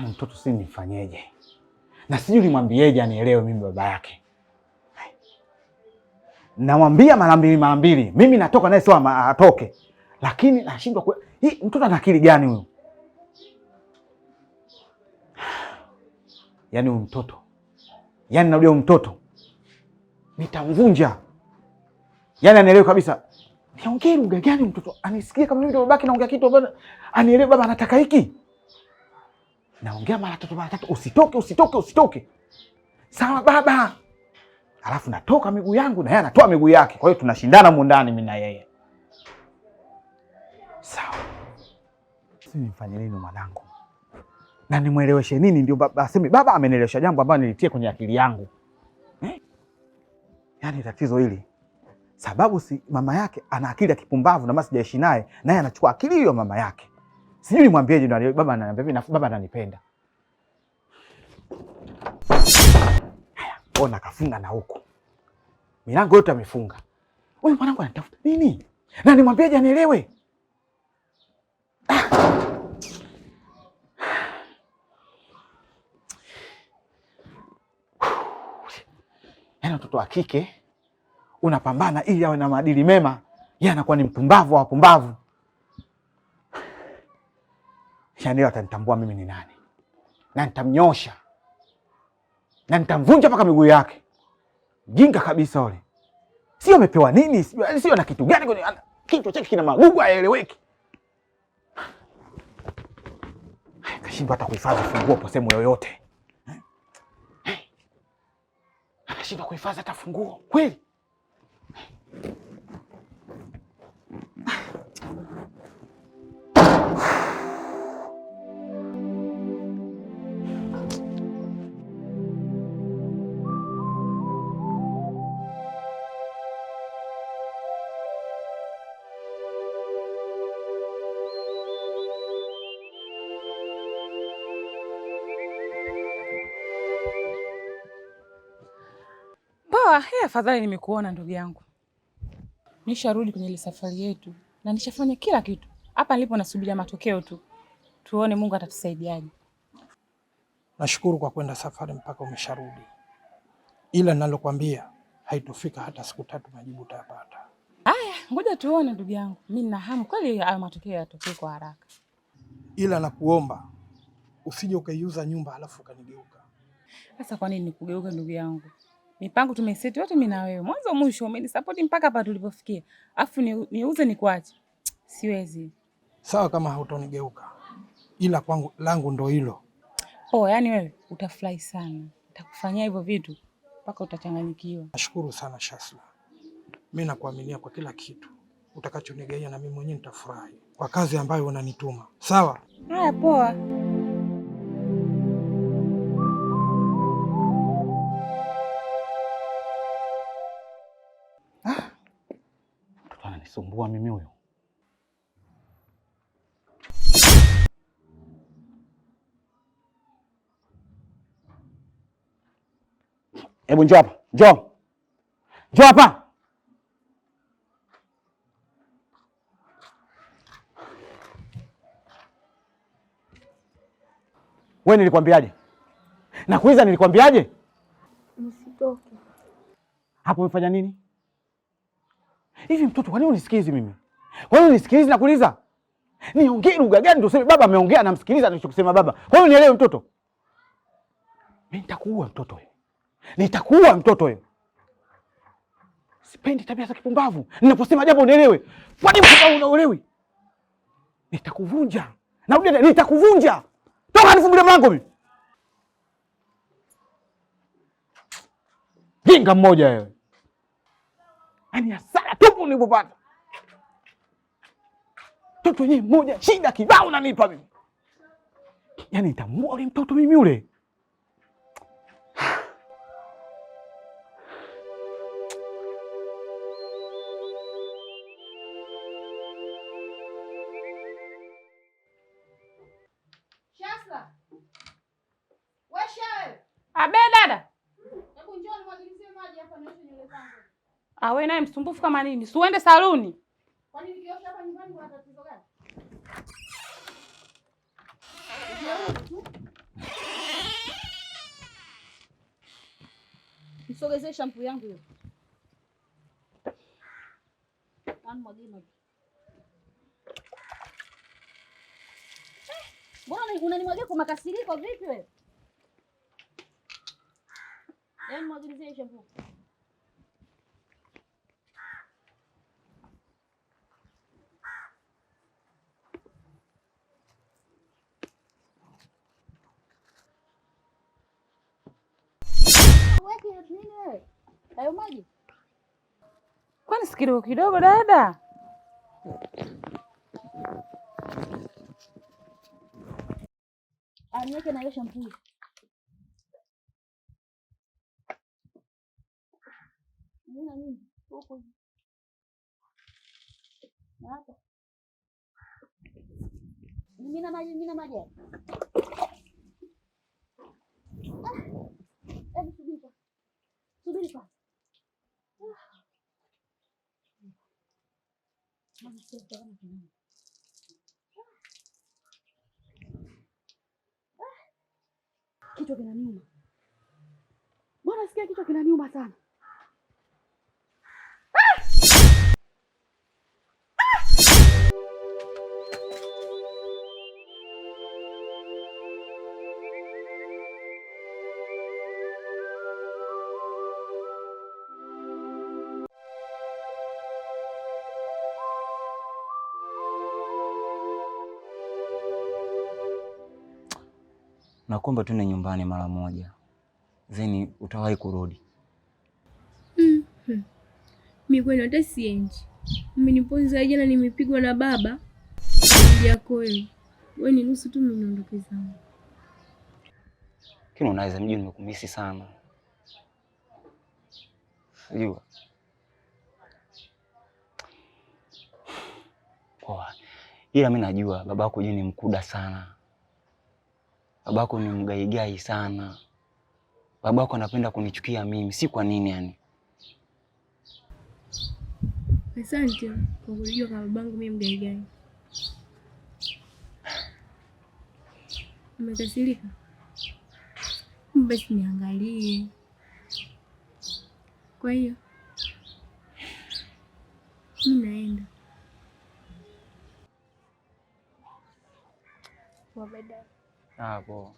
Mtoto si nifanyeje? Na sijui nimwambieje anielewe mimi baba yake. Namwambia mara mbili. Mimi natoka naye sio atoke. Lakini nashindwa hii mtoto ana akili gani huyo? Yaani huyu mtoto. Yaani narudia huyu mtoto. Nitamvunja. Yaani anielewe kabisa. Niongee lugha gani mtoto? Anisikie kama mimi ndo babake naongea kitu baba. Anielewe baba anataka hiki. Naongea mara tatu, usitoke. Sawa baba. Alafu natoka miguu yangu na yeye anatoa miguu yake. Kwa hiyo tunashindana huko ndani mimi na yeye. Sawa. Sisi nifanye nini mwanangu? Na nimweleweshe nini ndio baba aseme baba amenielewesha jambo ambalo nilitie kwenye akili yangu. Yaani tatizo hili. Sababu si mama yake ana akili ya kipumbavu na mimi sijaishi naye anachukua akili hiyo mama yake. Sijui nimwambieje ndio baba ananiambia mimi baba ananipenda. Ona kafunga na huko. Milango yote amefunga. Wewe mwanangu anatafuta nini? Na nimwambieje anielewe? Yaani mtoto wa kike unapambana ili awe na maadili mema, yeye anakuwa ni mpumbavu wa wapumbavu. Yaani atanitambua mimi ni nani. Na nitamnyosha. Na nitamvunja mpaka miguu yake. Jinga kabisa yule. Sio amepewa nini? Sio na kitu gani kwenye kichwa chake kina magugu haeleweki. Kashindwa hata kuhifadhi funguo kwa sehemu yoyote. Anashindwa kuhifadhi hata funguo. Kweli? Afadhali nimekuona ndugu yangu. Nisharudi kwenye ile safari yetu na nishafanya kila kitu. Hapa nilipo nasubiria matokeo tu. Tuone Mungu atatusaidiaje. Nashukuru kwa kwenda safari mpaka umesharudi. Ila ninalokuambia haitofika hata siku 3 majibu utayapata. Haya, ngoja tuone ndugu yangu. Mimi nina hamu kweli hayo matokeo yatokee kwa haraka. Ila nakuomba usije ukaiuza nyumba halafu ukanigeuka. Sasa kwa nini nikugeuka ndugu yangu? Mipango tumeseti wote mimi na wewe. Mwanzo mwisho umenisupport mpaka hapa tulipofikia. Afu niuze nikuache. Siwezi. Sawa kama hautonigeuka. Ila kwangu langu ndo hilo. Yaani wewe utafurahi sana. Nitakufanyia hivyo vitu mpaka utachanganyikiwa. Nashukuru sana Shasla. Mimi nakuaminia kwa kila kitu. Utakachonigaia na mimi mwenyewe nitafurahi kwa kazi ambayo unanituma. Sawa? Haya poa. Ananisumbua mimi huyo. Hebu njoo hapa. Njoo hapa. Wewe nilikwambiaje? Nakuuliza nilikwambiaje? Msitoke. Hapo umefanya nini? Hivi mtoto kwa nini unisikilizi mimi? Kwa nini unisikilizi nakuuliza? Niongee lugha gani ndio useme baba ameongea na msikiliza anachosema baba? Kwa nini unielewe mtoto? Mimi nitakuua mtoto wewe. Nitakuua mtoto wewe. Sipendi tabia za kipumbavu. Ninaposema jambo unielewe. Kwa nini mtoto unaelewi? Nitakuvunja. Narudia nitakuvunja. Toka nifungulie mlango mimi. Jinga mmoja wewe. Yaani hasara tupu nilipopata. Mtoto wenyewe mmoja shida kibao unanipa mimi. Yaani nitamua ule mtoto mimi ule. Shasla. Wewe. Abe dada. Hebu njoo nimwagilizie maji hapa nioshe nywele zangu. Wewe naye msumbufu kama nini? Si uende saluni. Kwa nini nikiosha hapa nyumbani kuna tatizo gani? Nisogezee shampoo yangu hiyo. Mwageni. Mbona unanimwagia kwa makasiriko vipi wewe? Yaani mwagilizie shampoo. Weki nini wewe? Hayo maji? Kwani si kidogo kidogo dada? Niweke na hiyo shampoo. Nini? Huko. Na hapa. Mimina maji. Subiri pa. Kichwa kinaniuma. Mbona sikia kichwa kinaniuma sana? Nakuomba tuende nyumbani mara moja. Zeni utawahi kurudi. Mimi kwani hata siendi. Mmeniponza jana, nimepigwa na baba. Yako wewe. Wewe ni nusu tu, mimi niondoke zangu. Kile unaweza mjui nimekumisi sana. Unajua? Poa. Ila mimi najua babako ni mkuda sana. Babako ni mgaigai sana. Babako anapenda kunichukia mimi, si kwa nini yani? Asante kwa kujua kama babangu mimi mgaigai. Umekasirika? Basi niangalie. Kwa hiyo mimi naenda. Kwa baadaye. Poa.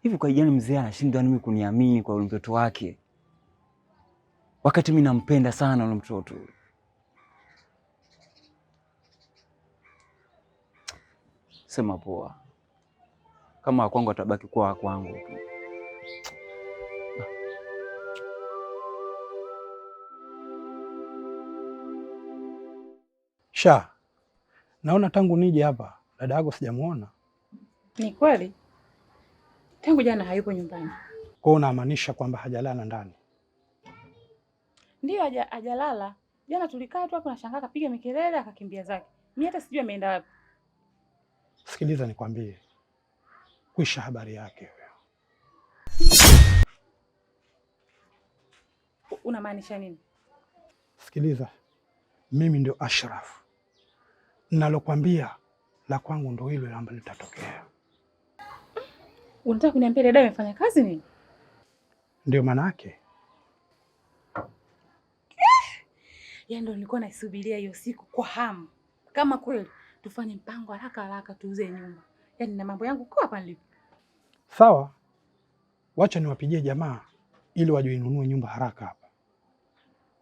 Hivi kwa jana mzee anashindwa mimi kuniamini kwa mtoto wake, wakati mimi nampenda sana yule mtoto. Sema poa. Kama kwangu atabaki kuwa kwangu tu. Sha, naona tangu nije hapa dada yako sijamuona. Ni kweli? Tangu jana hayupo nyumbani. Kwa unamaanisha kwamba hajalala ndani? Ndio, hajalala. Jana tulikaa tu hapo, nashangaa kapiga mikelele akakimbia zake. Mimi hata sijui ameenda wapi. Sikiliza nikwambie. Kwisha habari yake huyo. Unamaanisha nini? Sikiliza. Mimi ndio Ashraf. Nalokwambia la kwangu ndio hilo ambalo litatokea. Unataka kuniambia dada amefanya kazi nini? Ndio maana yake. Yaani ndio nilikuwa naisubiria hiyo siku kwa hamu. Kama kweli tufanye mpango haraka tuuze nyumba. Yaani na mambo yangu kwa hapa nilipo. Sawa. Wacha niwapigie jamaa ili waje inunue nyumba haraka hapa.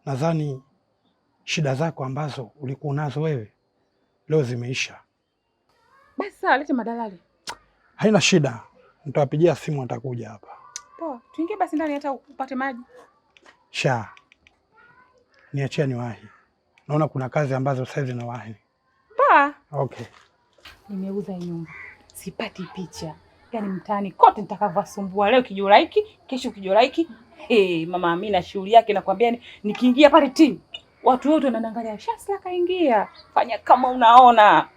Nadhani shida zako ambazo ulikuwa nazo wewe leo zimeisha. Basi sawa, leta madalali. Haina shida. Nitawapigia simu atakuja hapa. Poa, tuingie basi ndani hata upate maji. Sha. Niachia niwahi. Naona kuna kazi ambazo sasa zinawahi. Poa. Okay. Nimeuza nyumba. Sipati picha. Yaani mtaani kote nitakavasumbua, leo kijora hiki, kesho kijora hiki. Mama Amina shughuli yake nakwambia, nikiingia pale timu watu wote wananiangalia, Shasla kaingia. Fanya kama unaona.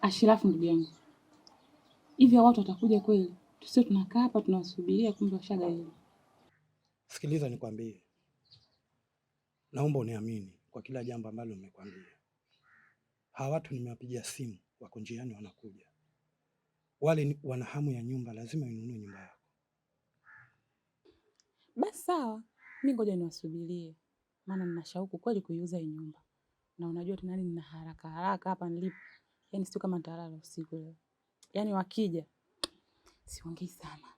Ashirafu ndugu yangu, hivi watu watakuja kweli? Tusio tunakaa hapa tunawasubiria, kumbe washagaili. Sikiliza nikwambie, naomba uniamini kwa kila jambo ambalo nimekwambia. Hawa watu nimewapigia simu, wako njiani wanakuja. Wale wana hamu ya nyumba, lazima inunue nyumba yako. Basi sawa, mimi ngoja niwasubirie, maana nina shauku kweli kuiuza hii nyumba, na unajua tena nina haraka hapa nilipo, yaani sio kama nitalala usiku leo. Yaani wakija siongei sana.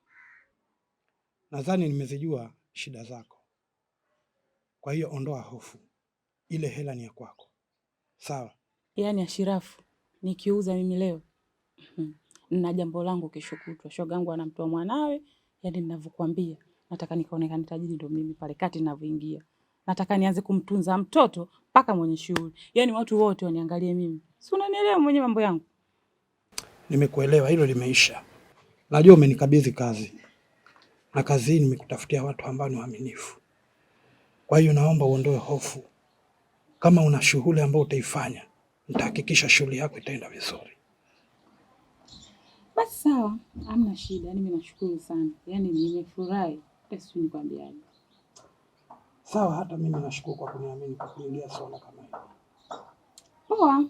Nadhani nimezijua shida zako, kwa hiyo ondoa hofu, ile hela ni ya kwako, sawa? Yaani Ashirafu, nikiuza mimi leo nina jambo langu kesho kutwa. Shogangu anamtoa mwanawe, yaani ninavyokuambia, nataka nikaonekane tajiri ndo mimi pale kati ninavyoingia. Nataka nianze kumtunza mtoto mpaka mwenye shughuli. Yaani watu wote waniangalie mimi. Si unanielewa mwenye mambo yangu? Nimekuelewa, hilo limeisha. Najua umenikabidhi kazi, na kazi hii nimekutafutia watu ambao ni waaminifu. Kwa hiyo naomba uondoe hofu. Kama una shughuli ambayo utaifanya, nitahakikisha shughuli yako itaenda vizuri. Basi sawa, hamna shida. Yaani mimi nashukuru sana. Yaani nimefurahi. Basi nikwambiaje. Sawa, hata mimi nashukuru kwa kuniamini kwa kuingia swala kama hili. Poa.